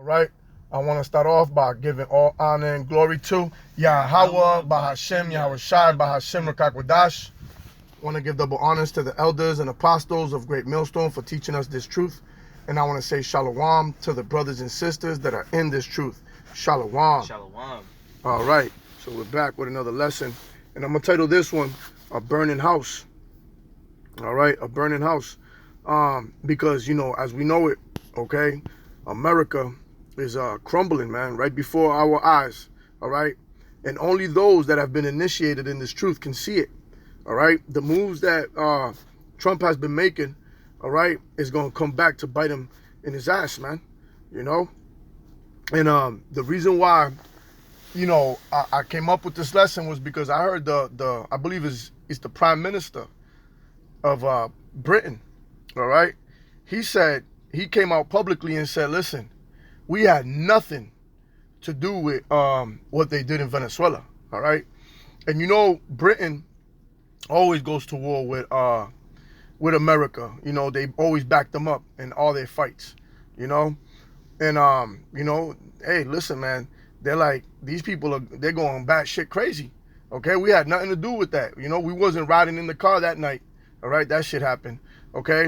All right. I want to start off by giving all honor and glory to Yahweh, Bahashem, Yahweh Shai, Bahashem, Rakakwadash. I want to give double honors to the elders and apostles of Great Millstone for teaching us this truth. And I want to say shalom to the brothers and sisters that are in this truth. Shalom. Shalom. All right. So we're back with another lesson. And I'm going to title this one, A Burning House. All right. A burning house. Because, as we know it, okay, America is crumbling, man, right before our eyes. All right. And only those that have been initiated in this truth can see it. All right. The moves that Trump has been making, all right, is going to come back to bite him in his ass, man. And the reason why, I came up with this lesson was because I heard I believe it's the Prime Minister of Britain. All right. He came out publicly and said, listen, we had nothing to do with what they did in Venezuela. All right. And Britain always goes to war with America. They always back them up in all their fights, And hey, listen, man, they're like, these people they're going batshit crazy. Okay, we had nothing to do with that. We wasn't riding in the car that night. All right, that shit happened. Okay.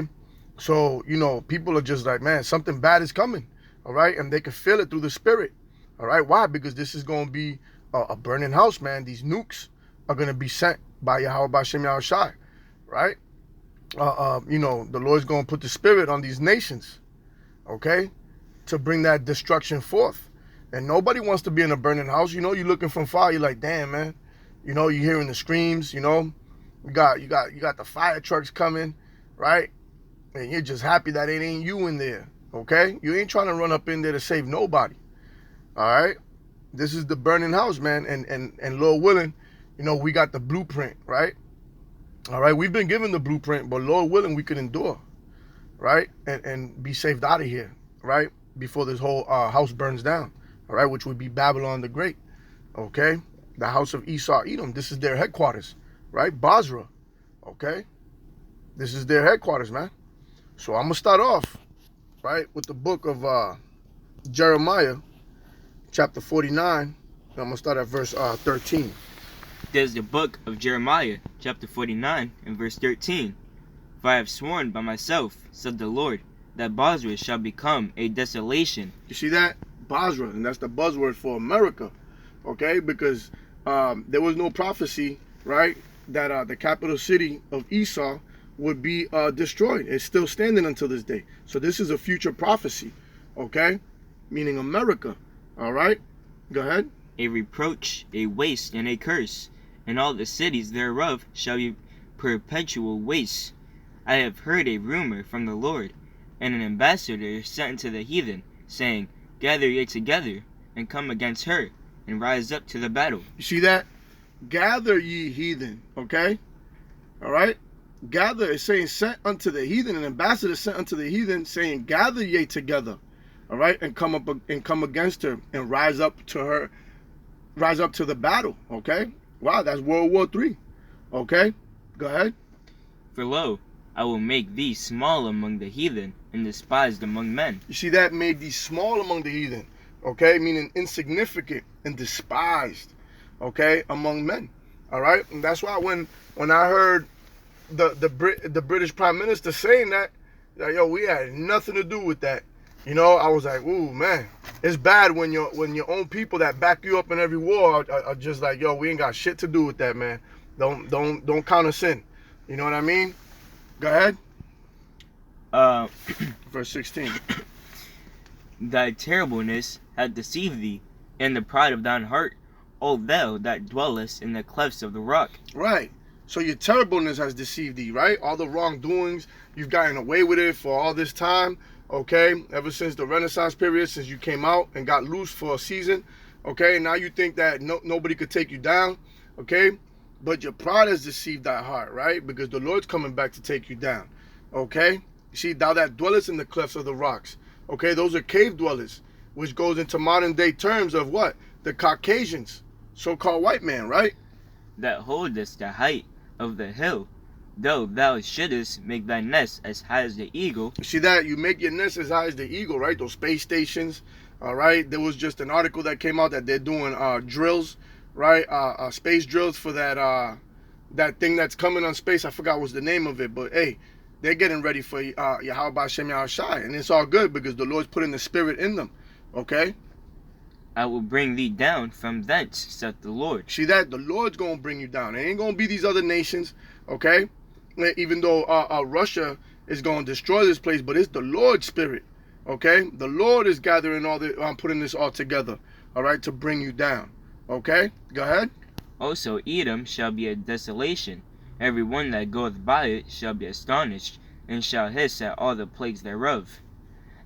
So, people are just like, man, something bad is coming. All right. And they can feel it through the spirit. All right. Why? Because this is going to be a burning house, man. These nukes are going to be sent by Yahweh Bashem Yahweh Shai. Right. The Lord's going to put the spirit on these nations. Okay. To bring that destruction forth. And nobody wants to be in a burning house. You're looking from far. You're like, damn, man. You're hearing the screams, You got the fire trucks coming. Right. And you're just happy that it ain't you in there, okay? You ain't trying to run up in there to save nobody, all right? This is the burning house, man, and Lord willing, we got the blueprint, right? All right, we've been given the blueprint, but Lord willing, we can endure, right? And be saved out of here, right? Before this whole house burns down, all right? Which would be Babylon the Great, okay? The house of Esau, Edom, this is their headquarters, right? Basra, okay? This is their headquarters, man. So I'm going to start off, right, with the book of Jeremiah, chapter 49. And I'm going to start at verse 13. There's the book of Jeremiah, chapter 49, and verse 13. For I have sworn by myself, said the Lord, that Basra shall become a desolation. You see that? Basra, and that's the buzzword for America, okay? Because there was no prophecy, right, that the capital city of Esau would be destroyed. It's still standing until this day. So this is a future prophecy, okay? Meaning America, all right? Go ahead. A reproach, a waste, and a curse, and all the cities thereof shall be perpetual waste. I have heard a rumor from the Lord, and an ambassador sent unto the heathen, saying, Gather ye together, and come against her, and rise up to the battle. You see that? Gather ye heathen, okay? All right? Gather is saying sent unto the heathen, an ambassador sent unto the heathen, saying, gather ye together, all right, and come against her and rise up to the battle. Okay, wow, that's World War III. Okay, go ahead. For lo, I will make thee small among the heathen and despised among men. You see that? Made thee small among the heathen, okay, meaning insignificant and despised, okay, among men. All right, and that's why when I heard the British Prime Minister saying that, yo, we had nothing to do with that. I was like, ooh, man, it's bad when your own people that back you up in every war are just like, yo, we ain't got shit to do with that, man. Don't count us in. You know what I mean? Go ahead. Verse 16. Thy terribleness hath deceived thee, and the pride of thine heart, O thou that dwellest in the clefts of the rock. Right. So your terribleness has deceived thee, right? All the wrongdoings, you've gotten away with it for all this time, okay? Ever since the Renaissance period, since you came out and got loose for a season, okay? Now you think that nobody could take you down, okay? But your pride has deceived thy heart, right? Because the Lord's coming back to take you down, okay? You see, thou that dwellest in the clefts of the rocks, okay? Those are cave dwellers, which goes into modern day terms of what? The Caucasians, so-called white man, right? That holdest the height of the hill, though thou shouldest make thy nest as high as the eagle. You see that? You make your nest as high as the eagle, right? Those space stations, All right, there was just an article that came out that they're doing drills, right? Space drills for that thing that's coming on space. I forgot what's the name of it, but hey, they're getting ready for Yahweh Hashem Yahushai, and it's all good because the Lord's putting the spirit in them. Okay. I will bring thee down from thence, saith the Lord. See that? The Lord's going to bring you down. It ain't going to be these other nations, okay? Even though Russia is going to destroy this place, but it's the Lord's spirit, okay? The Lord is gathering putting this all together, all right, to bring you down, okay? Go ahead. Also Edom shall be a desolation. Every one that goeth by it shall be astonished, and shall hiss at all the plagues thereof,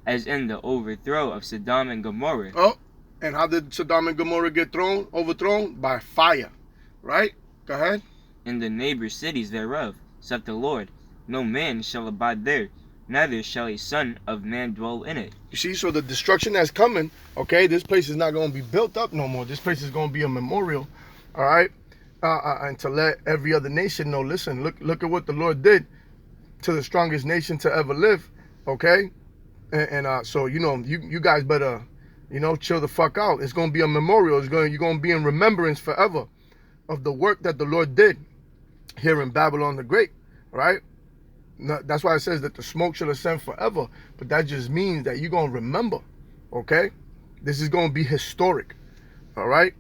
as in the overthrow of Sodom and Gomorrah. Oh. And how did Sodom and Gomorrah get overthrown? By fire, right? Go ahead. In the neighbor cities thereof, saith the Lord, no man shall abide there, neither shall a son of man dwell in it. You see, so the destruction that's coming, okay, this place is not going to be built up no more. This place is going to be a memorial, all right? And to let every other nation know, listen, look at what the Lord did to the strongest nation to ever live, okay? So, you guys better... chill the fuck out. It's going to be a memorial. You're going to be in remembrance forever of the work that the Lord did here in Babylon the Great, right? That's why it says that the smoke shall ascend forever. But that just means that you're going to remember, okay? This is going to be historic, all right?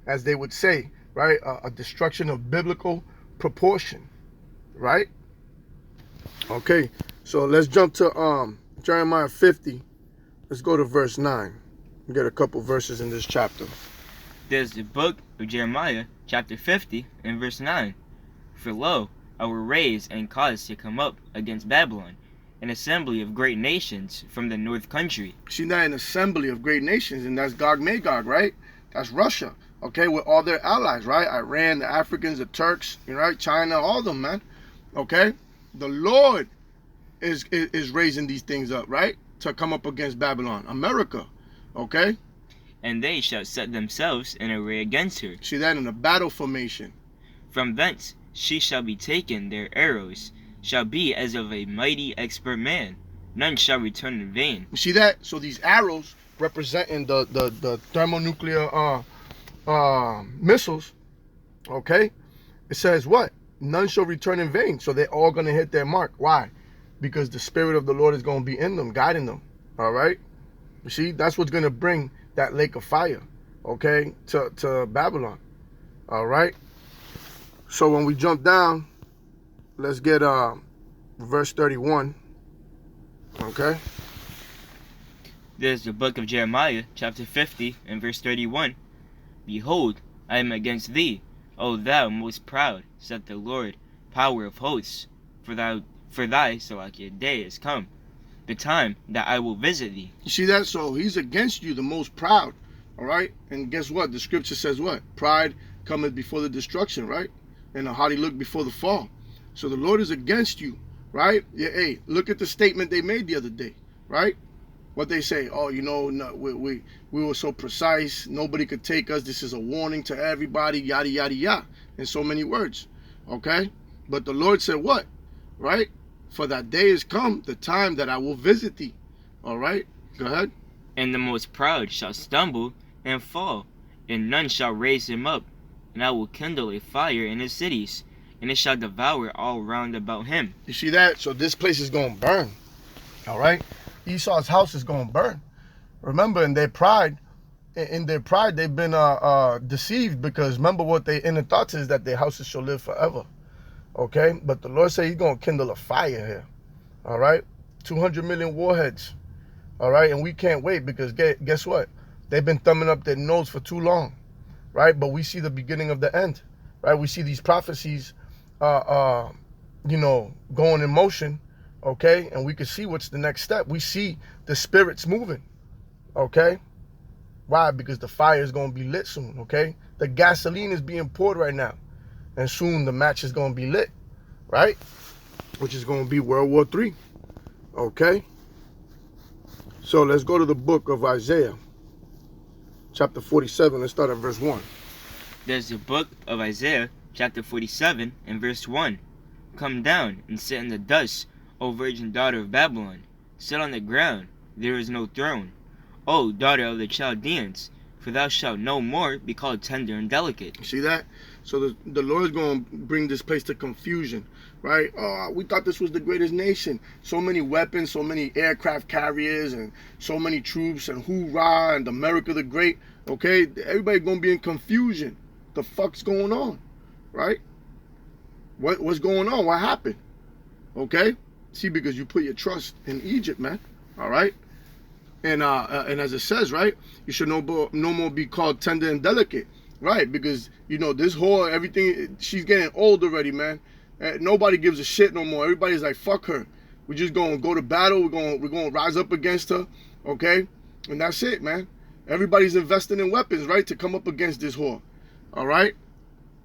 As they would say, right? A destruction of biblical proportion, right? Okay, so let's jump to Jeremiah 50. Let's go to verse 9. We get a couple verses in this chapter. There's the book of Jeremiah, chapter 50, and verse 9. For lo, I will raise and cause to come up against Babylon an assembly of great nations from the north country. See that, an assembly of great nations, and that's Gog Magog, right? That's Russia, okay, with all their allies, right? Iran, the Africans, the Turks, right? China, all of them, man. Okay? The Lord is raising these things up, right? To come up against Babylon. America. Okay? And they shall set themselves in array against her. See that, in a battle formation. From thence she shall be taken, their arrows shall be as of a mighty expert man. None shall return in vain. You see that? So these arrows representing the thermonuclear missiles, okay? It says what? None shall return in vain. So they're all going to hit their mark. Why? Because the Spirit of the Lord is going to be in them, guiding them. All right? You see, that's what's going to bring that lake of fire, okay, to Babylon. All right? So when we jump down, let's get verse 31. Okay? There's the book of Jeremiah, chapter 50, and verse 31. Behold, I am against thee, O thou most proud, saith the Lord, power of hosts. For thy Salakia day is come, the time that I will visit thee. You see that? So he's against you, the most proud. All right? And guess what? The scripture says what? Pride cometh before the destruction, right? And a haughty look before the fall. So the Lord is against you, right? Yeah, hey, look at the statement they made the other day, right? What they say, oh, no, we were so precise, nobody could take us, this is a warning to everybody, yada, yada, yada, in so many words, okay? But the Lord said what, right? For that day is come, the time that I will visit thee. All right? Go ahead. And the most proud shall stumble and fall, and none shall raise him up. And I will kindle a fire in his cities, and it shall devour all round about him. You see that? So this place is going to burn. All right? Esau's house is going to burn. Remember, in their pride, they've been deceived, because remember what their inner thoughts is, that their houses shall live forever. Okay, but the Lord said he's going to kindle a fire here. All right, 200 million warheads. All right, and we can't wait, because guess what? They've been thumbing up their nose for too long, right? But we see the beginning of the end, right? We see these prophecies, going in motion, okay? And we can see what's the next step. We see the spirits moving, okay? Why? Because the fire is going to be lit soon, okay? The gasoline is being poured right now. And soon the match is going to be lit, right? Which is going to be World War III, okay? So let's go to the book of Isaiah, chapter 47. Let's start at verse 1. There's the book of Isaiah, chapter 47, and verse 1. Come down and sit in the dust, O virgin daughter of Babylon. Sit on the ground, there is no throne. O daughter of the Chaldeans, for thou shalt no more be called tender and delicate. See that? So the Lord's going to bring this place to confusion, right? Oh, we thought this was the greatest nation. So many weapons, so many aircraft carriers, and so many troops, and hoorah, and America the Great. Okay? Everybody going to be in confusion. The fuck's going on, right? What's going on? What happened? Okay? See, because you put your trust in Egypt, man. All right? And as it says, right, you should no more be called tender and delicate, right? Because you know this whore, everything, she's getting old already, man. Nobody gives a shit no more. Everybody's like, fuck her. We're just gonna go to battle. We're gonna rise up against her, okay? And that's it, man. Everybody's investing in weapons, right, to come up against this whore. All right,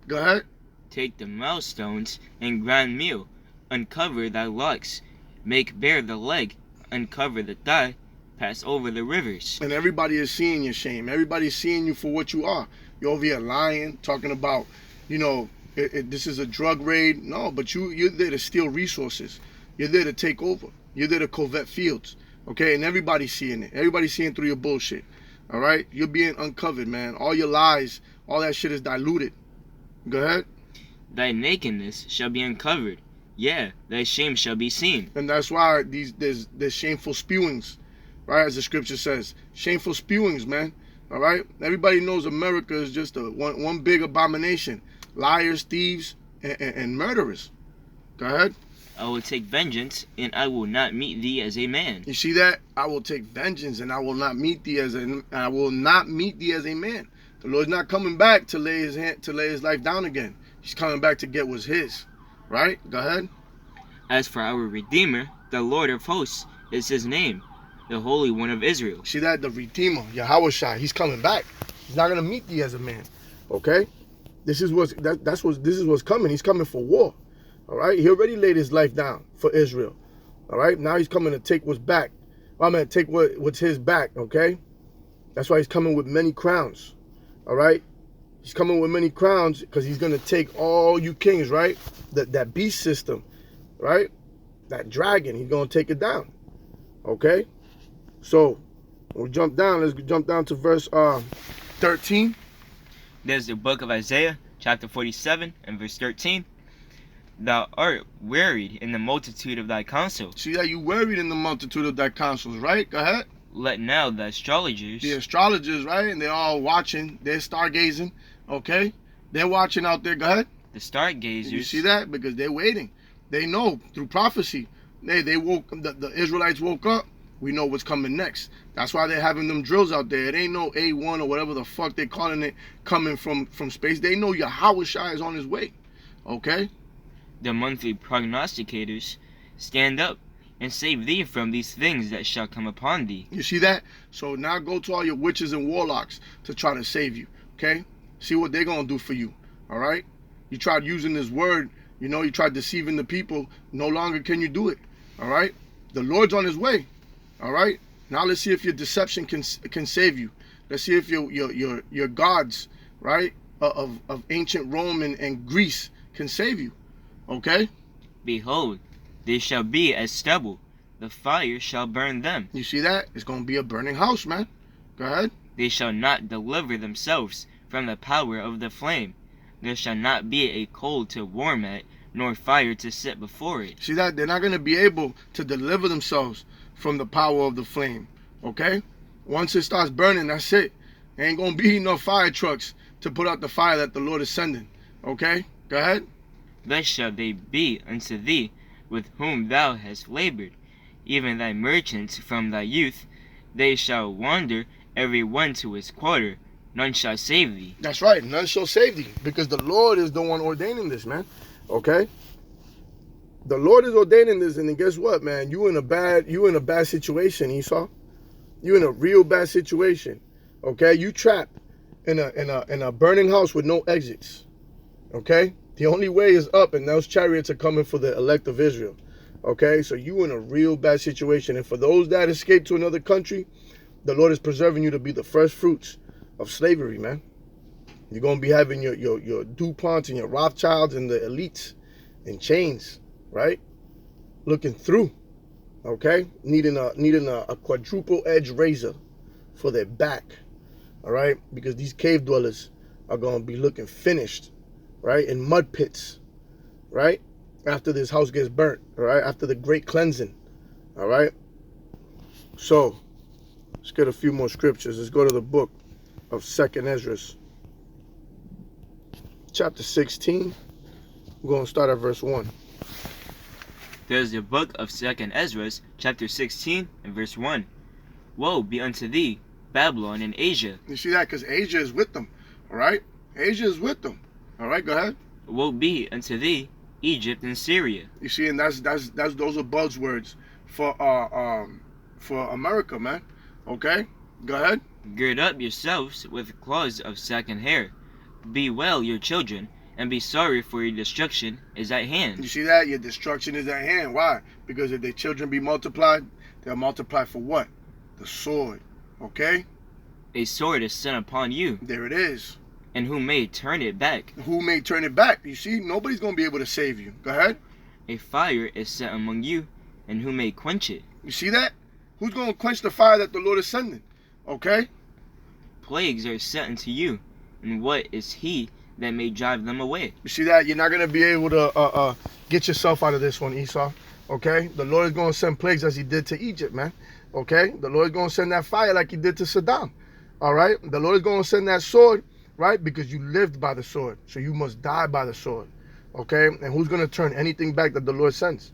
go ahead. Take the millstones and grind meal, uncover thy locks, make bare the leg, uncover the thigh. Pass over the rivers. And everybody is seeing your shame. Everybody's seeing you for what you are. You're over here lying, talking about, you know, this is a drug raid. No, but you're there to steal resources. You're there to take over. You're there to covet fields. Okay? And everybody's seeing it. Everybody's seeing through your bullshit. All right? You're being uncovered, man. All your lies, all that shit is diluted. Go ahead. Thy nakedness shall be uncovered. Yeah, thy shame shall be seen. And that's why there's shameful spewings. Right, as the scripture says, shameful spewings, man. All right, everybody knows America is just one big abomination. Liars, thieves, and murderers. Go ahead. I will take vengeance, and I will not meet thee as a man. You see that? I will take vengeance, and I will not meet thee as a man. The Lord's not coming back to lay his life down again. He's coming back to get what's his. Right? Go ahead. As for our Redeemer, the Lord of hosts is his name, the Holy One of Israel. See that? The Redeemer, Yahushua, he's coming back. He's not gonna meet thee as a man. Okay? This is what's coming. He's coming for war. All right? He already laid his life down for Israel. All right? Now he's coming to take what's back. Take what's his back, okay? That's why he's coming with many crowns. All right? He's coming with many crowns because he's gonna take all you kings, right? That beast system, right? That dragon, he's gonna take it down. Okay? So, when we jump down, let's jump down to verse 13. There's the book of Isaiah, chapter 47, and verse 13. Thou art wearied in the multitude of thy counsel. See that? You worried in the multitude of thy counsels, right? Go ahead. Let now the astrologers. The astrologers, right? And they're all watching. They're stargazing, okay? They're watching out there. Go ahead. The stargazers. You see that? Because they're waiting. They know through prophecy. They woke, the Israelites woke up. We know what's coming next. That's why they're having them drills out there. It ain't no A1 or whatever the fuck they're calling it coming from space. They know Yahushua is on his way. Okay? The monthly prognosticators stand up and save thee from these things that shall come upon thee. You see that? So now go to all your witches and warlocks to try to save you. Okay? See what they're going to do for you. All right? You tried using this word. You know, you tried deceiving the people. No longer can you do it. All right? The Lord's on his way. All right. Now let's see if your deception can save you. Let's see if your gods, right, of ancient Rome and Greece can save you. Okay. Behold, they shall be as stubble. The fire shall burn them. You see that? It's going to be a burning house, man. Go ahead. They shall not deliver themselves from the power of the flame. There shall not be a coal to warm at, nor fire to sit before it. See that? They're not going to be able to deliver themselves from the power of the flame. Okay? Once it starts burning, that's it. There ain't going to be no fire trucks to put out the fire that the Lord is sending. Okay? Go ahead. Thus shall they be unto thee, with whom thou hast labored, even thy merchants from thy youth. They shall wander every one to his quarter. None shall save thee. That's right. None shall save thee. Because the Lord is the one ordaining this, man. Okay? The Lord is ordaining this, and then guess what, man? You in a bad situation, Esau. You in a real bad situation. Okay? You trapped in a burning house with no exits. Okay? The only way is up, and those chariots are coming for the elect of Israel. Okay? So you in a real bad situation. And for those that escape to another country, the Lord is preserving you to be the first fruits of slavery, man. You're going to be having your DuPonts and your Rothschilds and the elites in chains, right? Looking through, okay? Needing a quadruple edge razor for their back, all right? Because these cave dwellers are going to be looking finished, right? In mud pits, right? After this house gets burnt, all right? After the great cleansing, all right? So, let's get a few more scriptures. Let's go to the book of 2nd Ezra, chapter 16. We're going to start at verse 1. There's the book of 2nd Ezra, chapter 16, and verse 1. Woe be unto thee, Babylon and Asia. You see that? Because Asia is with them, all right? Asia is with them, all right? Go ahead. Woe be unto thee, Egypt and Syria. You see, and that's those are buzzwords for America, man. Okay, go ahead. Gird up yourselves with cloths of sack and hair. Bewail your children, and be sorry, for your destruction is at hand. You see that? Your destruction is at hand. Why? Because if their children be multiplied, they'll multiply for what? The sword. Okay? A sword is sent upon you, There it is. and who may turn it back? Who may turn it back? You see, nobody's going to be able to save you. Go ahead. A fire is set among you, and who may quench it? You see that? Who's going to quench the fire that the Lord is sending? Okay? Plagues are set unto you, and what is he that may drive them away? You see that? You're not going to be able to get yourself out of this one, Esau. Okay? The Lord is going to send plagues as he did to Egypt, man. Okay? The Lord is going to send that fire like he did to Saddam. All right? The Lord is going to send that sword, right? Because you lived by the sword. So you must die by the sword. Okay? And who's going to turn anything back that the Lord sends?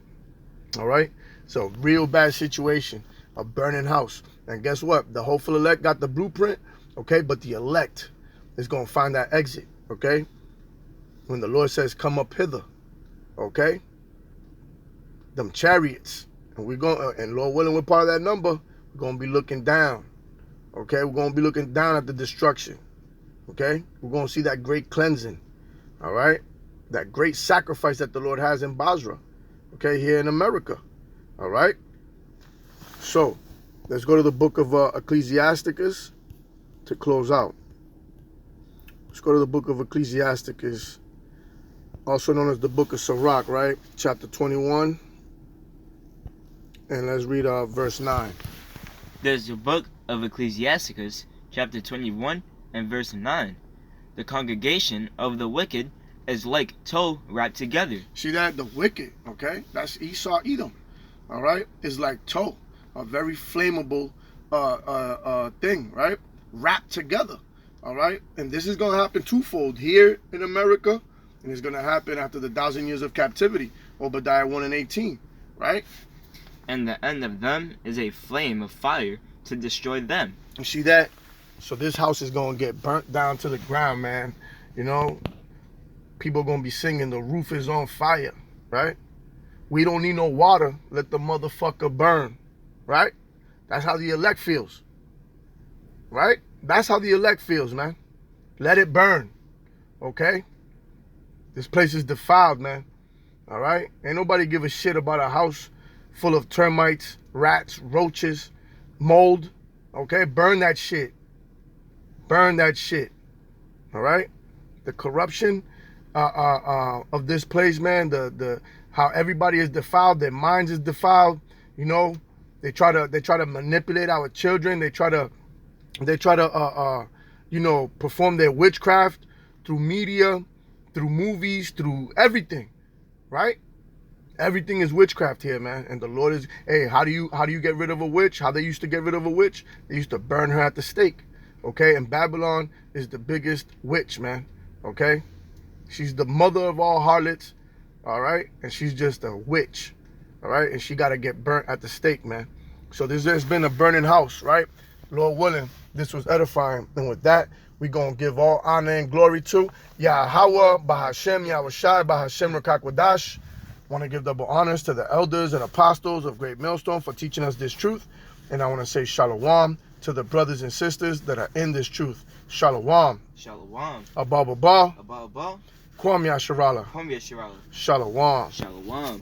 All right? So, real bad situation. A burning house. And guess what? The hopeful elect got the blueprint. Okay? But the elect is going to find that exit. Okay? When the Lord says, come up hither. Okay? Them chariots. And we're going, and Lord willing, we're part of that number. We're going to be looking down. Okay? We're going to be looking down at the destruction. Okay? We're going to see that great cleansing. All right? That great sacrifice that the Lord has in Basra. Okay? Here in America. All right? So, let's go to the book of Ecclesiasticus to close out. Let's go to the book of Ecclesiasticus, also known as the book of Sirach, right? Chapter 21. And let's read verse 9. There's the book of Ecclesiasticus, chapter 21, and verse 9. The congregation of the wicked is like tow wrapped together. See that? The wicked, okay? That's Esau, Edom, all right? It's like tow, a very flammable thing, right? Wrapped together, all right? And this is going to happen twofold here in America, and it's going to happen after the 1,000 years of captivity, Obadiah 1 and 18, right? And the end of them is a flame of fire to destroy them. You see that? So this house is going to get burnt down to the ground, man. You know, people going to be singing, the roof is on fire, right? We don't need no water. Let the motherfucker burn, right? That's how the elect feels, right? That's how the elect feels, man. Let it burn, okay? This place is defiled, man, all right? Ain't nobody give a shit about a house full of termites, rats, roaches, mold, okay? Burn that shit. Burn that shit, all right? The corruption of this place, man, the how everybody is defiled, their minds is defiled, you know. They try to manipulate our children. They try to you know, perform their witchcraft through media, through movies, through everything, right? Everything is witchcraft here, man. And the Lord is, hey, how do you get rid of a witch? How they used to get rid of a witch? They used to burn her at the stake, okay? And Babylon is the biggest witch, man, okay? She's the mother of all harlots, all right? And she's just a witch, all right? And she got to get burnt at the stake, man. So there's been a burning house, right? Lord willing, this was edifying. And with that, we're going to give all honor and glory to Yahweh, Bahashem, Yahushai, Bahashem, Rakakwadash. Want to give double honors to the elders and apostles of Great Millstone for teaching us this truth. And I want to say shalom to the brothers and sisters that are in this truth. Shalom. Shalom. Abba Baba. Abba. Kwam Yasharala. Kwam Yasharala. Shalom. Shalom.